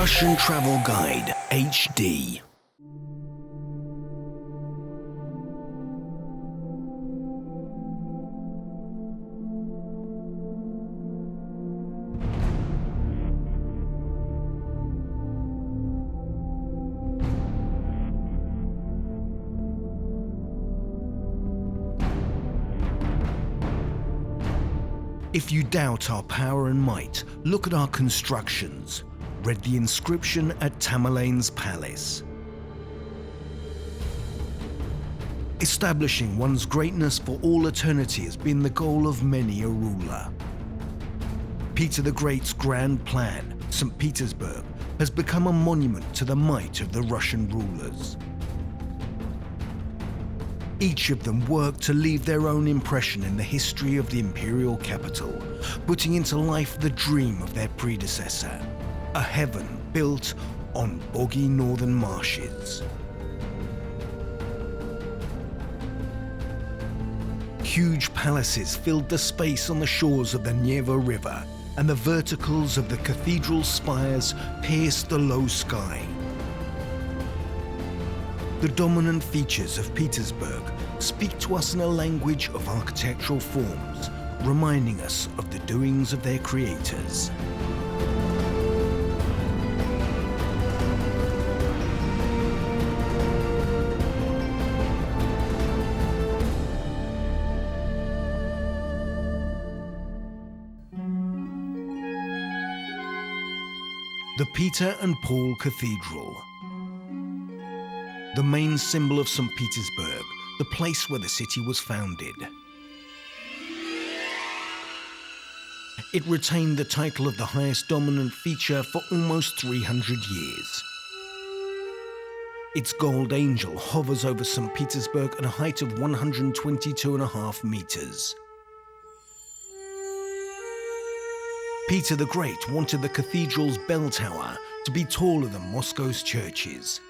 Russian Travel Guide HD. If you doubt our power and might, look at our constructions. Read the inscription at Tamerlane's palace. Establishing one's greatness for all eternity has been the goal of many a ruler. Peter the Great's grand plan, St. Petersburg, has become a monument to the might of the Russian rulers. Each of them worked to leave their own impression in the history of the imperial capital, putting into life the dream of their predecessor, a heaven built on boggy northern marshes. Huge palaces filled the space on the shores of the Neva River, and the verticals of the cathedral spires pierced the low sky. The dominant features of Petersburg speak to us in a language of architectural forms, reminding us of the doings of their creators. The Peter and Paul Cathedral. The main symbol of St. Petersburg, the place where the city was founded. It retained the title of the highest dominant feature for almost 300 years. Its gold angel hovers over St. Petersburg at a height of 122.5 meters. Peter the Great wanted the cathedral's bell tower to be taller than Moscow's churches.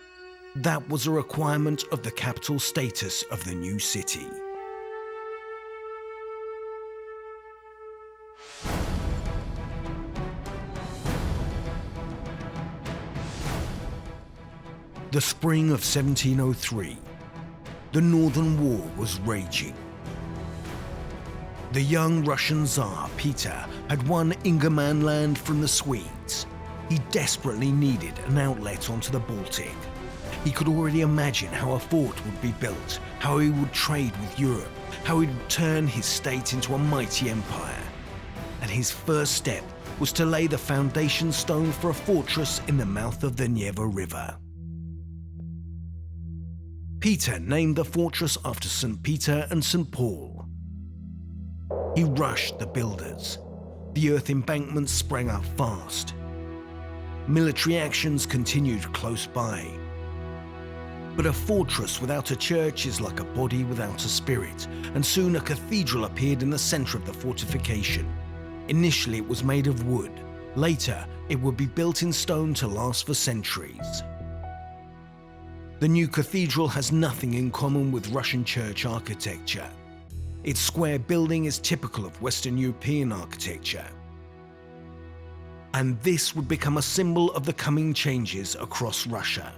That was a requirement of the capital status of the new city. The spring of 1703. The Northern War was raging. The young Russian Tsar, Peter, had won Ingermanland from the Swedes. He desperately needed an outlet onto the Baltic. He could already imagine how a fort would be built, how he would trade with Europe, how he would turn his state into a mighty empire. And his first step was to lay the foundation stone for a fortress in the mouth of the Neva River. Peter named the fortress after St. Peter and St. Paul. He rushed the builders. The earth embankments sprang up fast. Military actions continued close by. But a fortress without a church is like a body without a spirit, and soon a cathedral appeared in the center of the fortification. Initially it was made of wood. Later it would be built in stone to last for centuries. The new cathedral has nothing in common with Russian church architecture. Its square building is typical of Western European architecture. And this would become a symbol of the coming changes across Russia.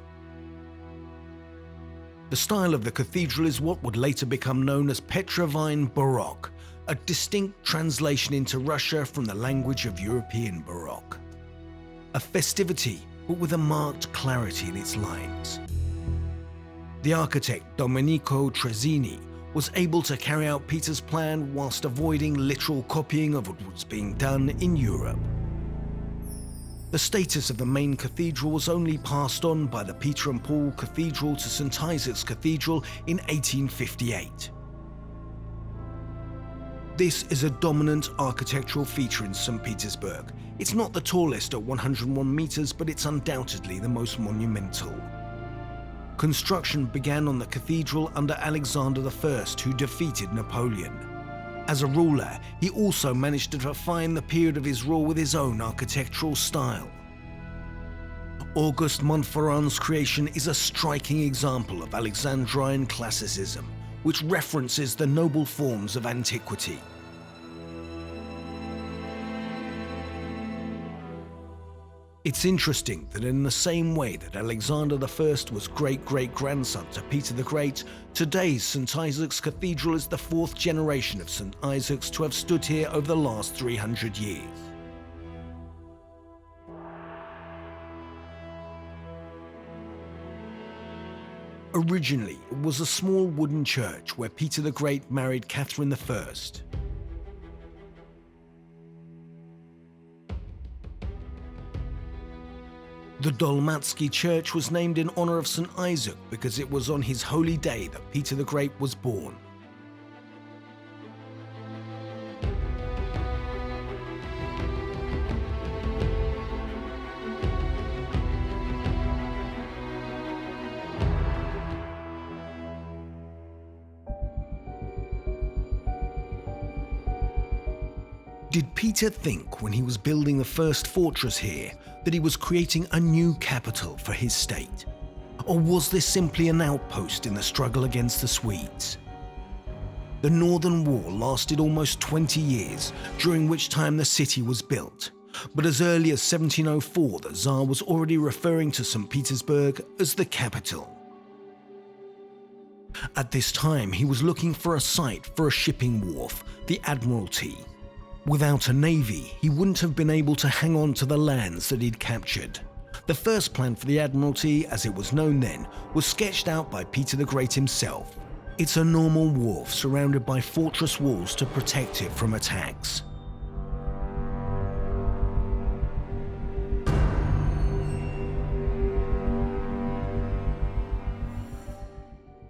The style of the cathedral is what would later become known as Petrivine Baroque, a distinct translation into Russia from the language of European Baroque. A festivity, but with a marked clarity in its lines. The architect Domenico Trezzini was able to carry out Peter's plan whilst avoiding literal copying of what was being done in Europe. The status of the main cathedral was only passed on by the Peter and Paul Cathedral to St. Isaac's Cathedral in 1858. This is a dominant architectural feature in St. Petersburg. It's not the tallest at 101 meters, but it's undoubtedly the most monumental. Construction began on the cathedral under Alexander I, who defeated Napoleon. As a ruler, he also managed to define the period of his rule with his own architectural style. Auguste Montferrand's creation is a striking example of Alexandrine classicism, which references the noble forms of antiquity. It's interesting that in the same way that Alexander I was great-great-grandson to Peter the Great, today's St. Isaac's Cathedral is the fourth generation of St. Isaac's to have stood here over the last 300 years. Originally, it was a small wooden church where Peter the Great married Catherine I. The Dolmatsky Church was named in honor of St. Isaac because it was on his holy day that Peter the Great was born. Did Peter think when he was building the first fortress here that he was creating a new capital for his state? Or was this simply an outpost in the struggle against the Swedes? The Northern War lasted almost 20 years, during which time the city was built. But as early as 1704, the Tsar was already referring to St. Petersburg as the capital. At this time, he was looking for a site for a shipping wharf, the Admiralty. Without a navy, he wouldn't have been able to hang on to the lands that he'd captured. The first plan for the Admiralty, as it was known then, was sketched out by Peter the Great himself. It's a normal wharf surrounded by fortress walls to protect it from attacks.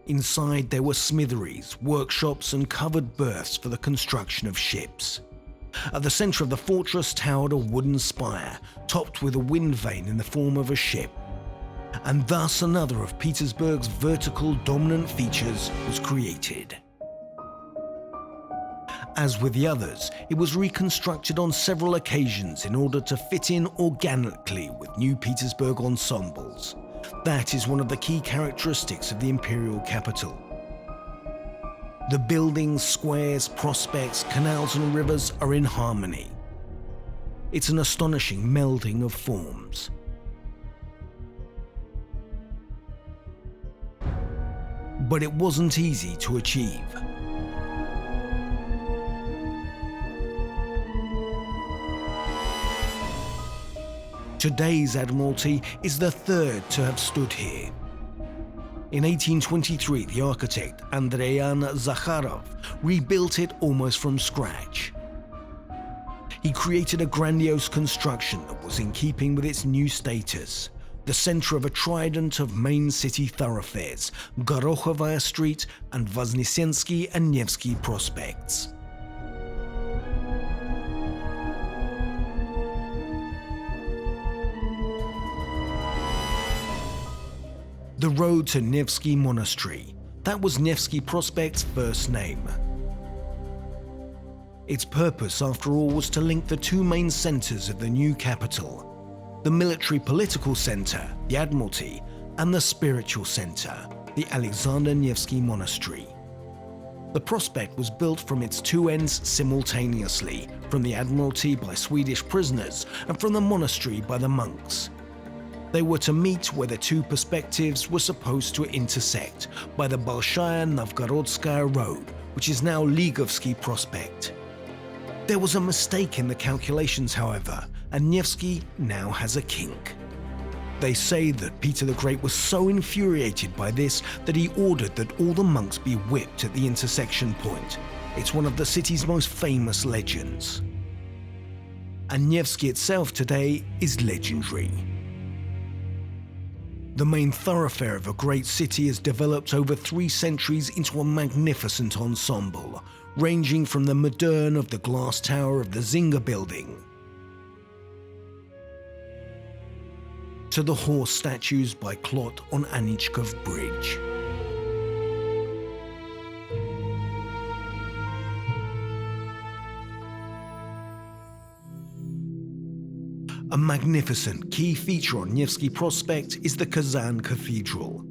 Inside there were smitheries, workshops and covered berths for the construction of ships. At the centre of the fortress towered a wooden spire, topped with a wind vane in the form of a ship. And thus another of Petersburg's vertical dominant features was created. As with the others, it was reconstructed on several occasions in order to fit in organically with new Petersburg ensembles. That is one of the key characteristics of the imperial capital. The buildings, squares, prospects, canals and rivers are in harmony. It's an astonishing melding of forms. But it wasn't easy to achieve. Today's Admiralty is the third to have stood here. In 1823, the architect Andreyan Zakharov rebuilt it almost from scratch. He created a grandiose construction that was in keeping with its new status, the center of a trident of main city thoroughfares, Gorokhovaya Street and Voznesensky and Nevsky prospects. The road to Nevsky Monastery, that was Nevsky Prospect's first name. Its purpose, after all, was to link the two main centers of the new capital, the military-political center, the Admiralty, and the spiritual center, the Alexander Nevsky Monastery. The prospect was built from its two ends simultaneously, from the Admiralty by Swedish prisoners and from the monastery by the monks. They were to meet where the two perspectives were supposed to intersect, by the Bolshaya Novgorodskaya Road, which is now Ligovsky Prospect. There was a mistake in the calculations, however, and Nevsky now has a kink. They say that Peter the Great was so infuriated by this that he ordered that all the monks be whipped at the intersection point. It's one of the city's most famous legends. And Nevsky itself today is legendary. The main thoroughfare of a great city has developed over 3 centuries into a magnificent ensemble, ranging from the modern of the glass tower of the Zinga building to the horse statues by Klot on Anichkov Bridge. A magnificent key feature on Nevsky Prospect is the Kazan Cathedral.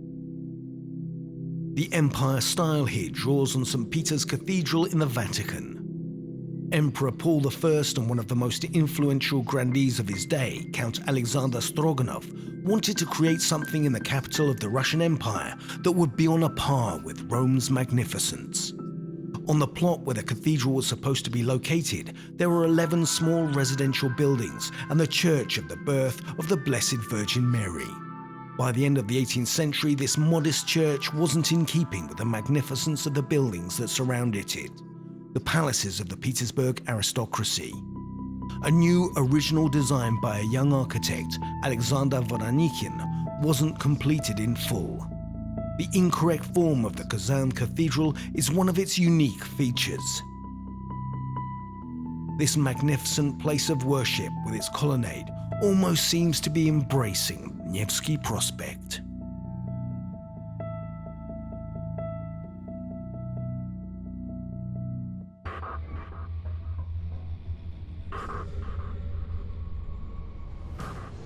The Empire style here draws on St. Peter's Cathedral in the Vatican. Emperor Paul I and one of the most influential grandees of his day, Count Alexander Stroganov, wanted to create something in the capital of the Russian Empire that would be on a par with Rome's magnificence. On the plot where the cathedral was supposed to be located, there were 11 small residential buildings and the church of the birth of the Blessed Virgin Mary. By the end of the 18th century, this modest church wasn't in keeping with the magnificence of the buildings that surrounded it, the palaces of the Petersburg aristocracy. A new original design by a young architect, Alexander Voronikin, wasn't completed in full. The incorrect form of the Kazan Cathedral is one of its unique features. This magnificent place of worship with its colonnade almost seems to be embracing Nevsky Prospect.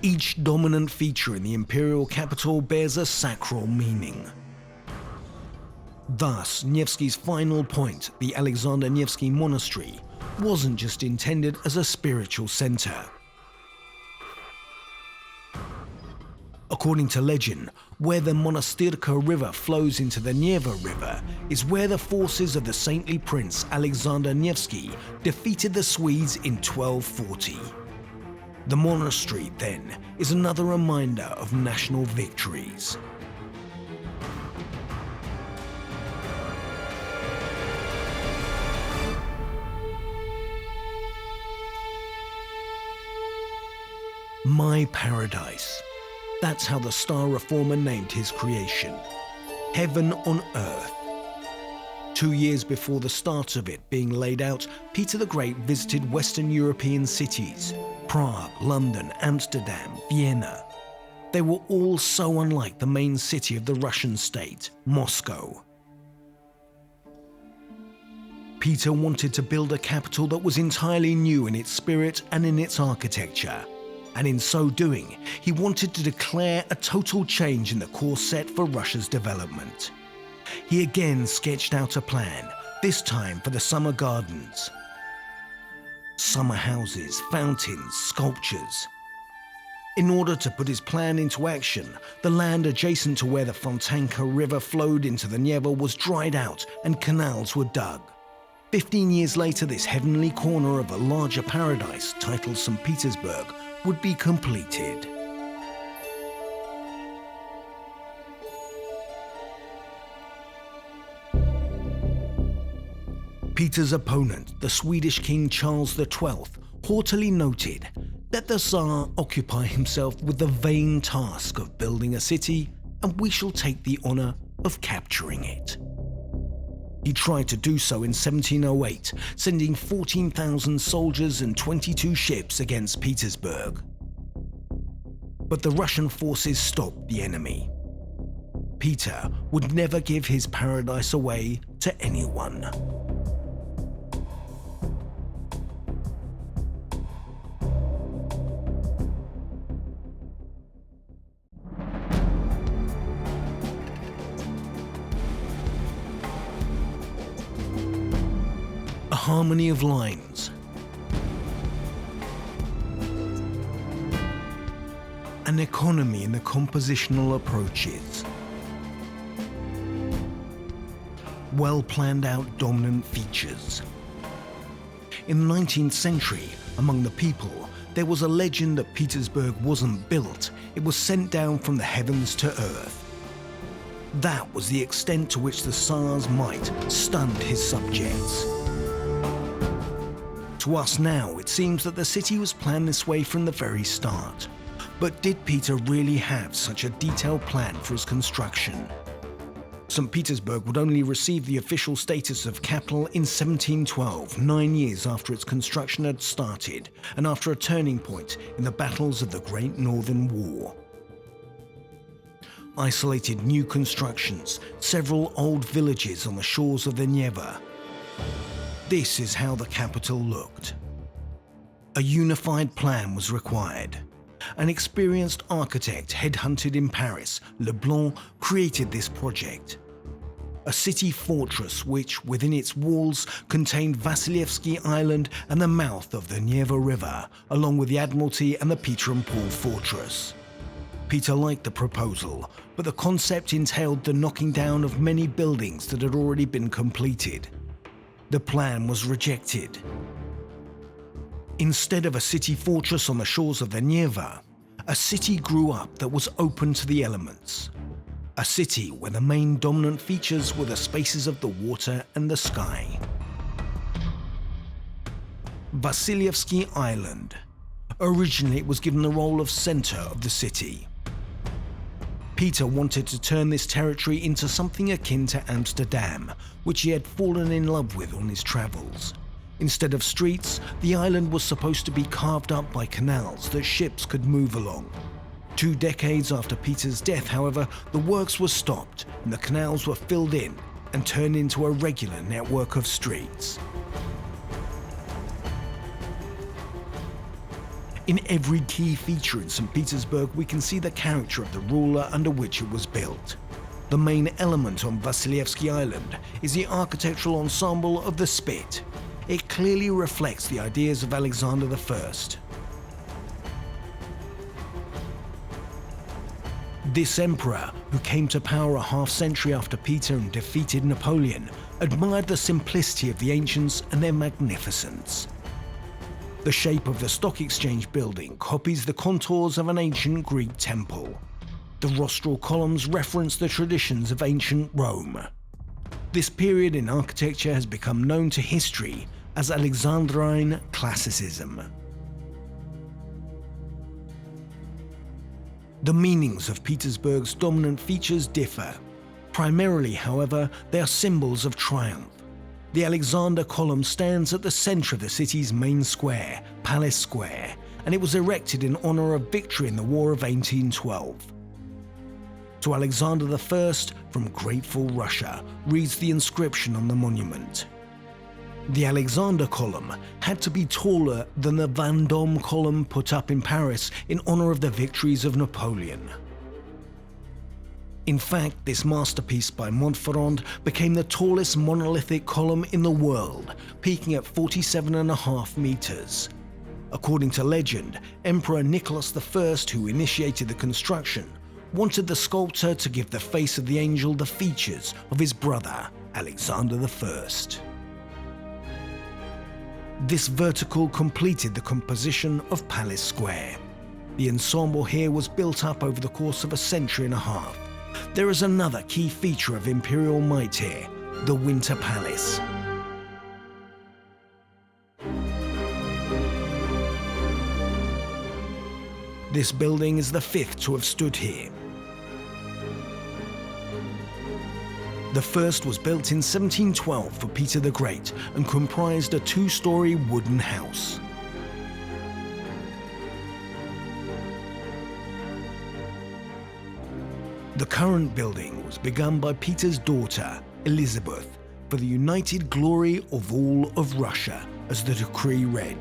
Each dominant feature in the imperial capital bears a sacral meaning. Thus, Nevsky's final point, the Alexander Nevsky Monastery, wasn't just intended as a spiritual center. According to legend, where the Monastyrka River flows into the Neva River is where the forces of the saintly prince Alexander Nevsky defeated the Swedes in 1240. The monastery, then, is another reminder of national victories. My paradise. That's how the Star Reformer named his creation. Heaven on earth. 2 years before the start of it being laid out, Peter the Great visited Western European cities, Prague, London, Amsterdam, Vienna. They were all so unlike the main city of the Russian state, Moscow. Peter wanted to build a capital that was entirely new in its spirit and in its architecture. And in so doing, he wanted to declare a total change in the course set for Russia's development. He again sketched out a plan, this time for the summer gardens. Summer houses, fountains, sculptures. In order to put his plan into action, the land adjacent to where the Fontanka River flowed into the Neva was dried out and canals were dug. 15 years later, this heavenly corner of a larger paradise, titled St. Petersburg, would be completed. Peter's opponent, the Swedish King Charles XII, haughtily noted, "Let the Tsar occupy himself with the vain task of building a city, and we shall take the honor of capturing it." He tried to do so in 1708, sending 14,000 soldiers and 22 ships against Petersburg. But the Russian forces stopped the enemy. Peter would never give his paradise away to anyone. A harmony of lines, an economy in the compositional approaches, well planned out dominant features. In the 19th century, among the people, there was a legend that Petersburg wasn't built, it was sent down from the heavens to earth. That was the extent to which the Tsar's might stunned his subjects. To us now, it seems that the city was planned this way from the very start. But did Peter really have such a detailed plan for its construction? St. Petersburg would only receive the official status of capital in 1712, 9 years after its construction had started, and after a turning point in the battles of the Great Northern War. Isolated new constructions, several old villages on the shores of the Neva. This is how the capital looked. A unified plan was required. An experienced architect headhunted in Paris, Leblanc, created this project. a city fortress which, within its walls, contained Vasilievsky Island and the mouth of the Neva River, along with the Admiralty and the Peter and Paul Fortress. Peter liked the proposal, but the concept entailed the knocking down of many buildings that had already been completed. The plan was rejected. Instead of a city fortress on the shores of the Neva, a city grew up that was open to the elements. A city where the main dominant features were the spaces of the water and the sky. Vasilievsky Island. Originally, it was given the role of center of the city. Peter wanted to turn this territory into something akin to Amsterdam, which he had fallen in love with on his travels. Instead of streets, the island was supposed to be carved up by canals that ships could move along. 2 decades after Peter's death, however, the works were stopped and the canals were filled in and turned into a regular network of streets. In every key feature in St. Petersburg, we can see the character of the ruler under which it was built. The main element on Vasilievsky Island is the architectural ensemble of the Spit. It clearly reflects the ideas of Alexander I. This emperor, who came to power a half-century after Peter and defeated Napoleon, admired the simplicity of the ancients and their magnificence. The shape of the stock exchange building copies the contours of an ancient Greek temple. The rostral columns reference the traditions of ancient Rome. This period in architecture has become known to history as Alexandrine Classicism. The meanings of Petersburg's dominant features differ. Primarily, however, they are symbols of triumph. The Alexander Column stands at the center of the city's main square, Palace Square, and it was erected in honor of victory in the War of 1812. To Alexander I from grateful Russia reads the inscription on the monument. The Alexander Column had to be taller than the Vendôme Column put up in Paris in honor of the victories of Napoleon. In fact, this masterpiece by Montferrand became the tallest monolithic column in the world, peaking at 47.5 meters. According to legend, Emperor Nicholas I, who initiated the construction, wanted the sculptor to give the face of the angel the features of his brother, Alexander I. This vertical completed the composition of Palace Square. The ensemble here was built up over the course of a century and a half. There is another key feature of imperial might here, the Winter Palace. This building is the 5th to have stood here. The first was built in 1712 for Peter the Great and comprised a 2-story wooden house. The current building was begun by Peter's daughter, Elizabeth, for the united glory of all of Russia, as the decree read.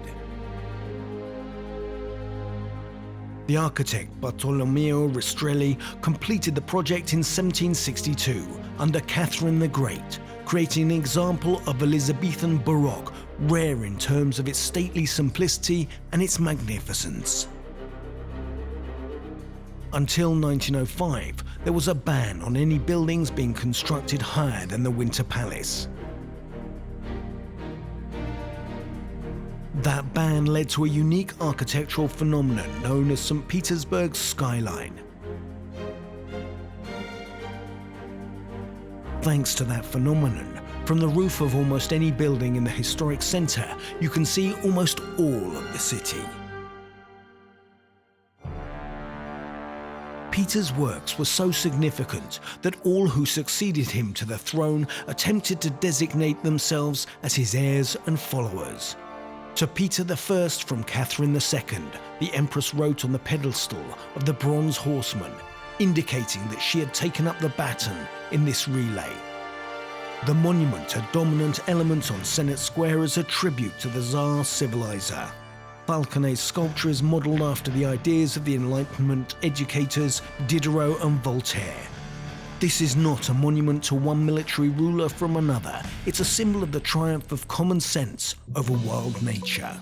The architect Bartolomeo Rastrelli completed the project in 1762 under Catherine the Great, creating an example of Elizabethan Baroque rare in terms of its stately simplicity and its magnificence. Until 1905, there was a ban on any buildings being constructed higher than the Winter Palace. That ban led to a unique architectural phenomenon known as St. Petersburg's skyline. Thanks to that phenomenon, from the roof of almost any building in the historic center, you can see almost all of the city. Peter's works were so significant that all who succeeded him to the throne attempted to designate themselves as his heirs and followers. To Peter I from Catherine II, the Empress wrote on the pedestal of the bronze horseman, indicating that she had taken up the baton in this relay. The monument, a dominant element on Senate Square, is a tribute to the Tsar civilizer. Falconet's sculpture is modelled after the ideas of the Enlightenment educators Diderot and Voltaire. This is not a monument to one military ruler from another. It's a symbol of the triumph of common sense over world nature.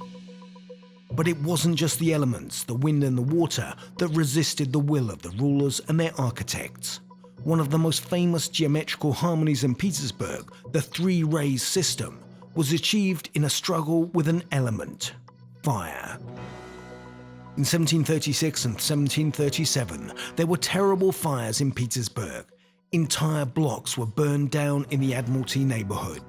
But it wasn't just the elements, the wind and the water, that resisted the will of the rulers and their architects. One of the most famous geometrical harmonies in Petersburg, the three-rays system, was achieved in a struggle with an element: fire. In 1736 and 1737, there were terrible fires in Petersburg. Entire blocks were burned down in the Admiralty neighborhood.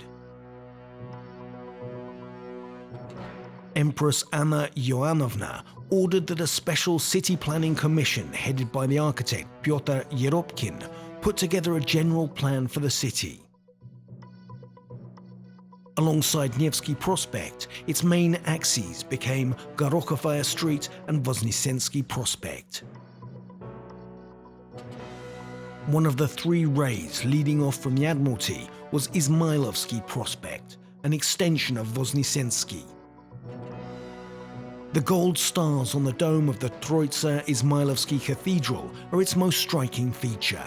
Empress Anna Ioannovna ordered that a special city planning commission headed by the architect Pyotr Yeropkin put together a general plan for the city. Alongside Nevsky Prospect, its main axes became Gorokhovaya Street and Voznesensky Prospect. One of the three rays leading off from the Admiralty was Izmailovsky Prospect, an extension of Voznesensky. The gold stars on the dome of the Troitsa Izmailovsky Cathedral are its most striking feature.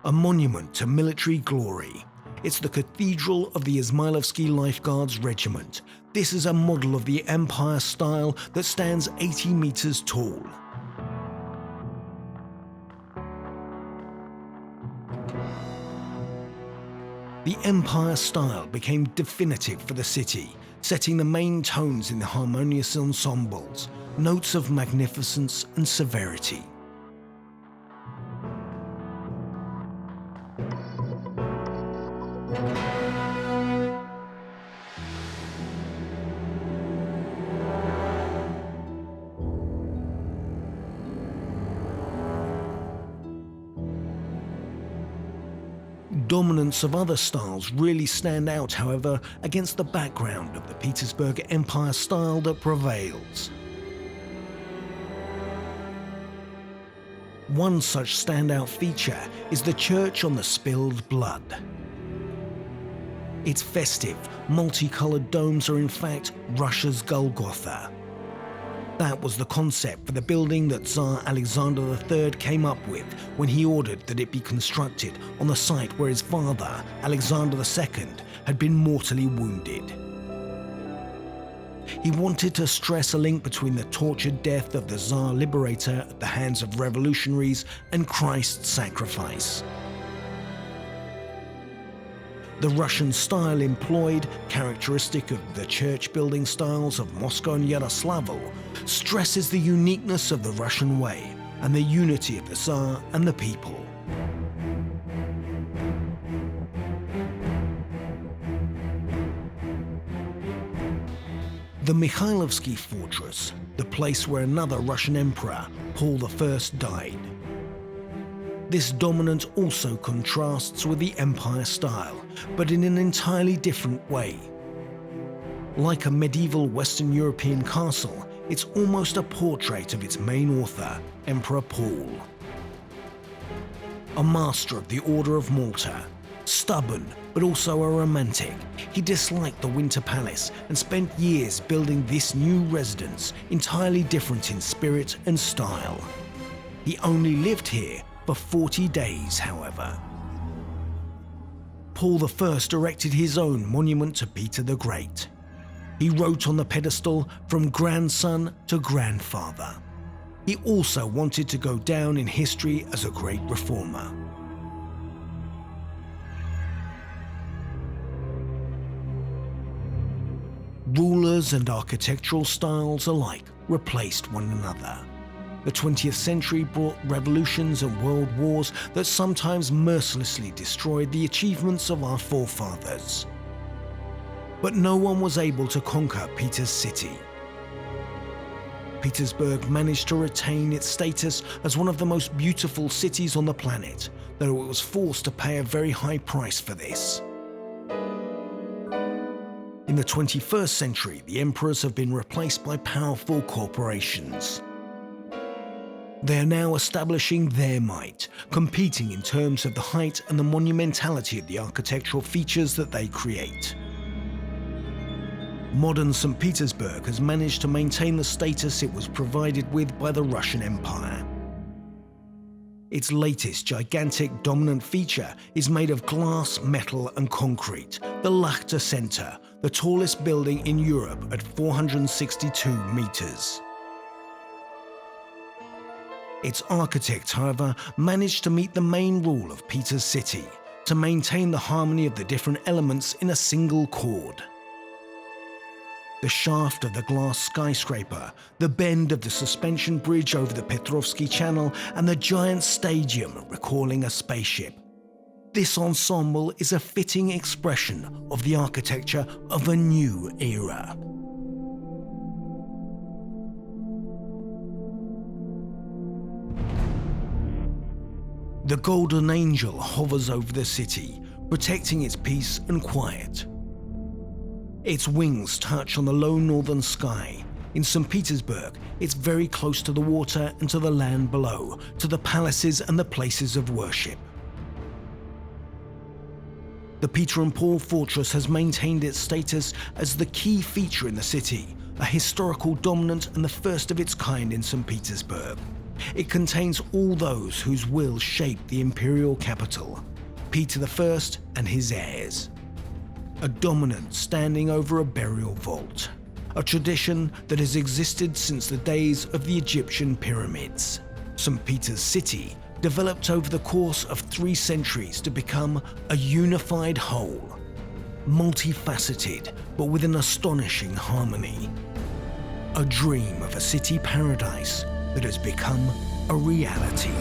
A monument to military glory. It's the Cathedral of the Izmailovsky Life Guards Regiment. This is a model of the Empire style that stands 80 meters tall. The Empire style became definitive for the city, setting the main tones in the harmonious ensembles, notes of magnificence and severity. Dominance of other styles really stand out, however, against the background of the Petersburg Empire style that prevails. One such standout feature is the church on the spilled blood. Its festive, multicolored domes are in fact Russia's Golgotha. That was the concept for the building that Tsar Alexander III came up with when he ordered that it be constructed on the site where his father, Alexander II, had been mortally wounded. He wanted to stress a link between the tortured death of the Tsar Liberator at the hands of revolutionaries and Christ's sacrifice. The Russian style employed, characteristic of the church building styles of Moscow and Yaroslavl, stresses the uniqueness of the Russian way and the unity of the Tsar and the people. The Mikhailovsky Fortress, the place where another Russian emperor, Paul I, died. This dominance also contrasts with the Empire style, but in an entirely different way. Like a medieval Western European castle, it's almost a portrait of its main author, Emperor Paul. A master of the Order of Malta, stubborn but also a romantic, he disliked the Winter Palace and spent years building this new residence, entirely different in spirit and style. He only lived here for 40 days, however. Paul I erected his own monument to Peter the Great. He wrote on the pedestal, "From grandson to grandfather." He also wanted to go down in history as a great reformer. Rulers and architectural styles alike replaced one another. The 20th century brought revolutions and world wars that sometimes mercilessly destroyed the achievements of our forefathers. But no one was able to conquer Peter's city. Petersburg managed to retain its status as one of the most beautiful cities on the planet, though it was forced to pay a very high price for this. In the 21st century, the emperors have been replaced by powerful corporations. They are now establishing their might, competing in terms of the height and the monumentality of the architectural features that they create. Modern St. Petersburg has managed to maintain the status it was provided with by the Russian Empire. Its latest gigantic dominant feature is made of glass, metal and concrete, the Lachta Center, the tallest building in Europe at 462 meters. Its architect, however, managed to meet the main rule of Peter's city, to maintain the harmony of the different elements in a single chord. The shaft of the glass skyscraper, the bend of the suspension bridge over the Petrovsky Channel, and the giant stadium recalling a spaceship. This ensemble is a fitting expression of the architecture of a new era. The Golden Angel hovers over the city, protecting its peace and quiet. Its wings touch on the low northern sky. In St. Petersburg, it's very close to the water and to the land below, to the palaces and the places of worship. The Peter and Paul Fortress has maintained its status as the key feature in the city, a historical dominant and the first of its kind in St. Petersburg. It contains all those whose will shaped the imperial capital, Peter I and his heirs. A dominant standing over a burial vault, a tradition that has existed since the days of the Egyptian pyramids. St. Peter's city developed over the course of 3 centuries to become a unified whole, multifaceted but with an astonishing harmony. A dream of a city paradise that has become a reality.